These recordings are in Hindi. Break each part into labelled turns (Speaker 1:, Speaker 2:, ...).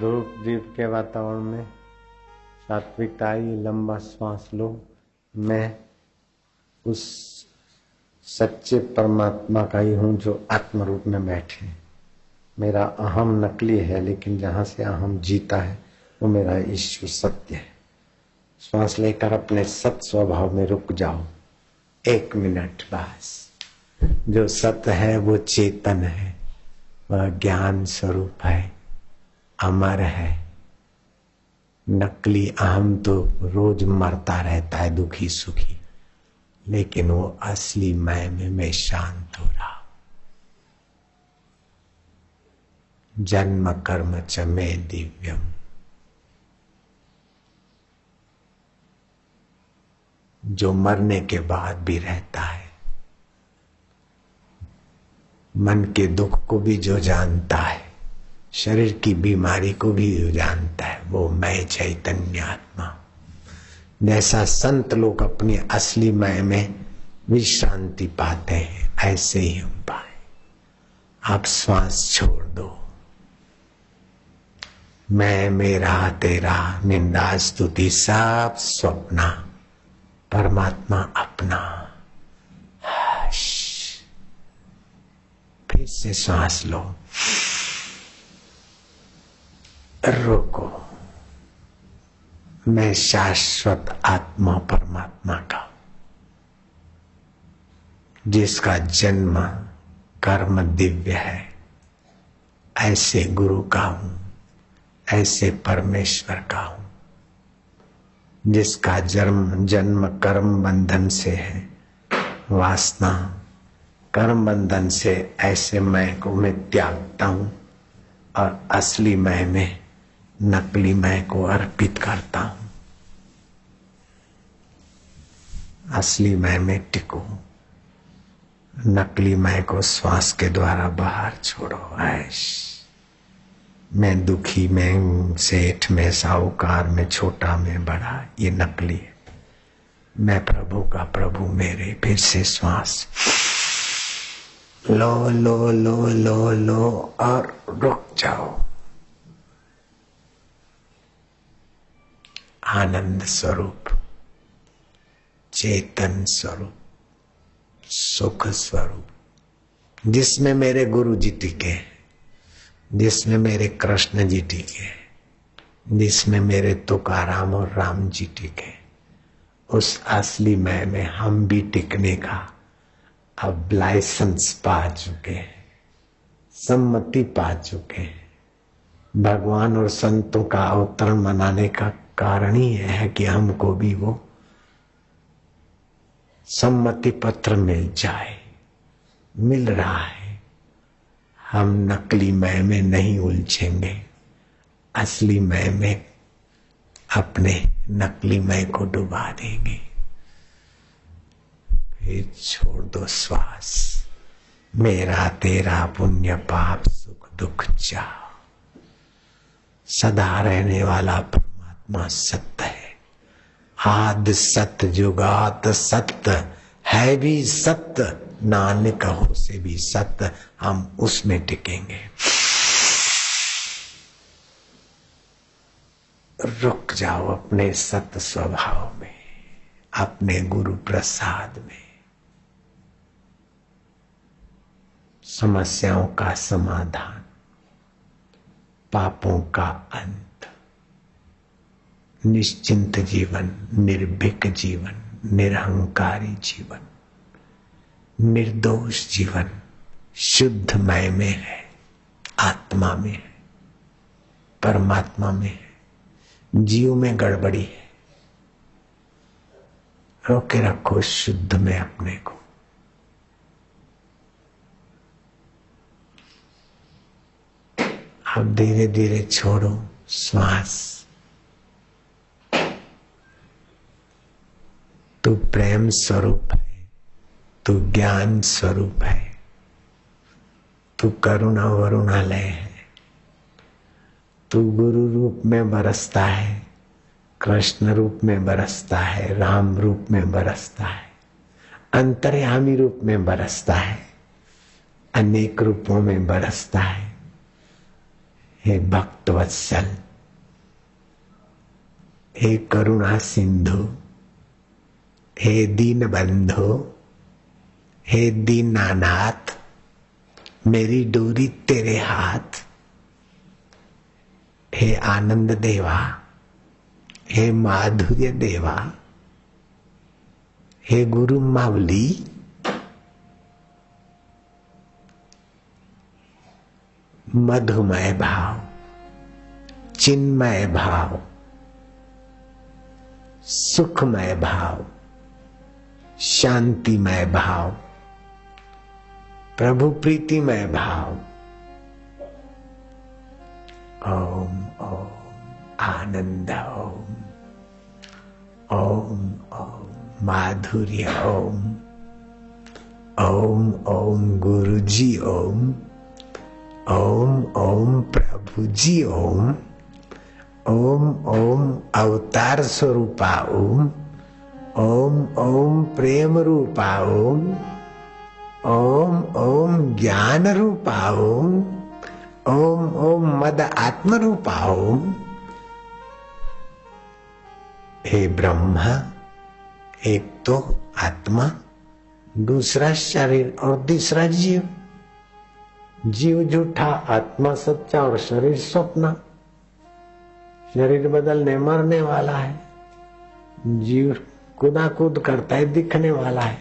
Speaker 1: ध्रुव द्वीप के वातावरण में सात्विकता आई। लंबा श्वास लो। मैं उस सच्चे परमात्मा का ही हूँ जो आत्म रूप में बैठे। मेरा अहम नकली है, लेकिन जहाँ से अहम जीता है वो मेरा ईश्वर सत्य है। श्वास लेकर अपने सत स्वभाव में रुक जाओ 1 मिनट बस। जो सत्य है वो चेतन है, वह ज्ञान स्वरूप है, अमर है। नकली अहम तो रोज मरता रहता है दुखी सुखी, लेकिन वो असली मैं शांत हो रहा। जन्म कर्म च मे दिव्यम। जो मरने के बाद भी रहता है, मन के दुख को भी जो जानता है, शरीर की बीमारी को भी जो जानता है, वो मैं चैतन्य आत्मा। जैसा संत लोग अपनी असली मैं में विश्रांति पाते हैं, ऐसे ही हम पाए। आप श्वास छोड़ दो। मैं मेरा तेरा निंदा स्तुति सब स्वप्ना, परमात्मा अपना। फिर से सांस लो, रोको। मैं शाश्वत आत्मा परमात्मा का, जिसका जन्म कर्म दिव्य है, ऐसे गुरु का हूं, ऐसे परमेश्वर का हूं, जिसका जन्म कर्म बंधन से है, वासना कर्म बंधन से। ऐसे मैं को मैं त्यागता हूं और असली मैं में नकली मैं को अर्पित करता हूं। असली मैं में टिको, नकली मैं को श्वास के द्वारा बाहर छोड़ो। ऐश मैं दुखी, मैं सेठ, मैं साहूकार, मैं छोटा, मैं बड़ा, ये नकली है। मैं प्रभु का प्रभु मेरे। फिर से श्वास लो लो लो लो लो और रुक जाओ। आनंद स्वरूप, चेतन स्वरूप, सुख स्वरूप, जिसमें मेरे गुरु जी टिके, जिसमें मेरे कृष्ण जी टिके, जिसमें मेरे तुकाराम और राम जी टिके, उस असली मैं में हम भी टिकने का अब लाइसेंस पा चुके हैं, सम्मति पा चुके हैं। भगवान और संतों का अवतरण मनाने का कारण ही है कि हमको भी वो सम्मति पत्र मिल जाए। मिल रहा है। हम नकली मैं में नहीं उलझेंगे, असली मैं में अपने नकली मैं को डुबा देंगे। फिर छोड़ दो श्वास। मेरा तेरा पुण्य पाप सुख दुख चाह, सदा रहने वाला परमात्मा सत्य है। आद सत्य जुगात सत्य है भी सत्य, नानक हो से भी सत्य। हम उसमें टिकेंगे। रुक जाओ अपने सत्य स्वभाव में, अपने गुरु प्रसाद में। समस्याओं का समाधान, पापों का अंत, निश्चिंत जीवन, निर्भीक जीवन, निरहंकारी जीवन, निर्दोष जीवन, शुद्ध मय में है, आत्मा में है, परमात्मा में है। जीव में गड़बड़ी है, रोके रखो शुद्ध में अपने को। अब धीरे धीरे छोड़ो श्वास। तू प्रेम स्वरूप है, तू ज्ञान स्वरूप है, तू करुणा वरुणालय है। तू गुरु रूप में बरसता है, कृष्ण रूप में बरसता है, राम रूप में बरसता है, अंतर्यामी रूप में बरसता है, अनेक रूपों में बरसता है। हे भक्त वत्सल, हे करुणा सिंधु, हे दीन बंधु, हे दीनानाथ, मेरी डोरी तेरे हाथ। हे आनंद देवा, हे माधुर्य देवा, हे गुरु मावली, मधुमय भाव, चिन्मय भाव, सुखमय भाव, शांतिमय भाव, प्रभु प्रीतिमय भाव। ओम ओम आनंद, ओम ओम ओम माधुर्य, ओम ओम ओम गुरु जी, ओम ओम ओम प्रभु जी, ओम ओम ओम अवतार स्वरूपा, ओम ओम ओम प्रेम रूपा, ओम ओम ओम ज्ञान रूपा, ओम ओम ओम मद आत्म रूपा, ओम। हे ब्रह्मा, एक तो आत्मा, दूसरा शरीर और तीसरा जीव। जीव झूठा, आत्मा सच्चा और शरीर स्वप्न। शरीर बदलने मरने वाला है, जीव कूदा कूद करता है दिखने वाला है,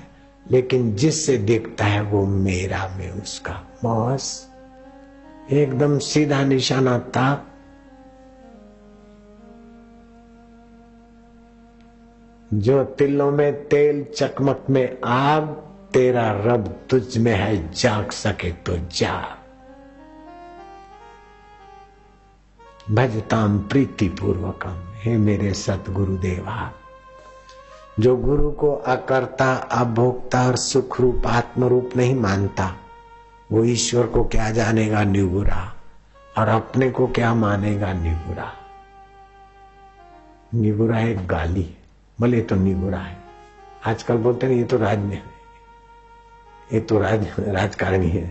Speaker 1: लेकिन जिससे दिखता है वो मेरा में उसका। बस एकदम सीधा निशाना था। जो तिलों में तेल चकमक में आग, तेरा रब तुझ में है, जाग सके तो जाग। भजताम प्रीति पूर्वकम, हे मेरे सतगुरु देवा। जो गुरु को अकर्ता, अभोक्ता और सुख रूप आत्म रूप नहीं मानता, वो ईश्वर को क्या जानेगा निगुरा, और अपने को क्या मानेगा निगुरा। निगुरा एक गाली है, भले तो निगुरा है। आजकल बोलते नहीं ये तो राज है, ये तो राजकारणी है,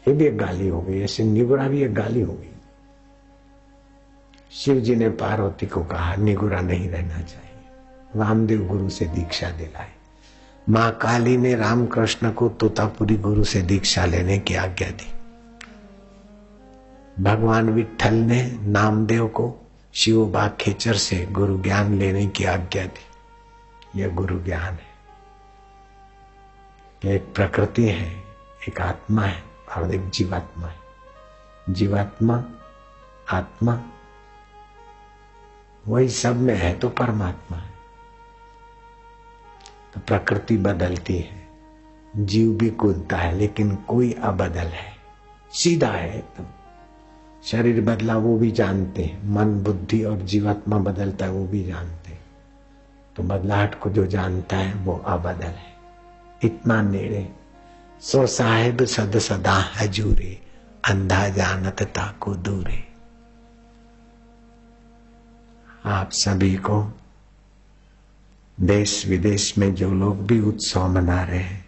Speaker 1: ये भी एक गाली हो गई। ऐसे निगुरा भी एक गाली हो गई। शिव जी ने पार्वती को कहा निगुरा नहीं रहना चाहिए। वामदेव गुरु से दीक्षा दिलाई। मां काली ने रामकृष्ण को तोतापुरी गुरु से दीक्षा लेने की आज्ञा दी। भगवान विट्ठल ने नामदेव को शिवबा खेचर से गुरु ज्ञान लेने की आज्ञा दी। यह गुरु ज्ञान है। एक प्रकृति है, एक आत्मा है और एक जीवात्मा है। जीवात्मा आत्मा वही सब में है तो परमात्मा है। तो प्रकृति बदलती है, जीव भी कूदता है, लेकिन कोई अबदल है, सीधा है एकदम। शरीर बदला वो भी जानते हैं, मन बुद्धि और जीवात्मा बदलता है वो भी जानते हैं। तो बदलाहट को जो जानता है वो अबदल है। इतना नेड़े सो साहेब सद सदा हजूरे, अंधा जानत ताको दूरे। आप सभी को देश विदेश में जो लोग भी उत्सव मना रहे हैं,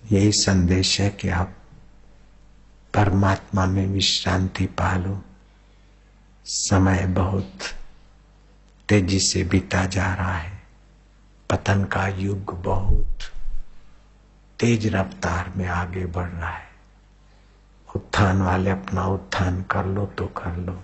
Speaker 1: यही संदेश है कि आप परमात्मा में विश्रांति पालो। समय बहुत तेजी से बीता जा रहा है। पतन का युग बहुत तेज रफ्तार में आगे बढ़ रहा है। उत्थान वाले अपना उत्थान कर लो तो कर लो,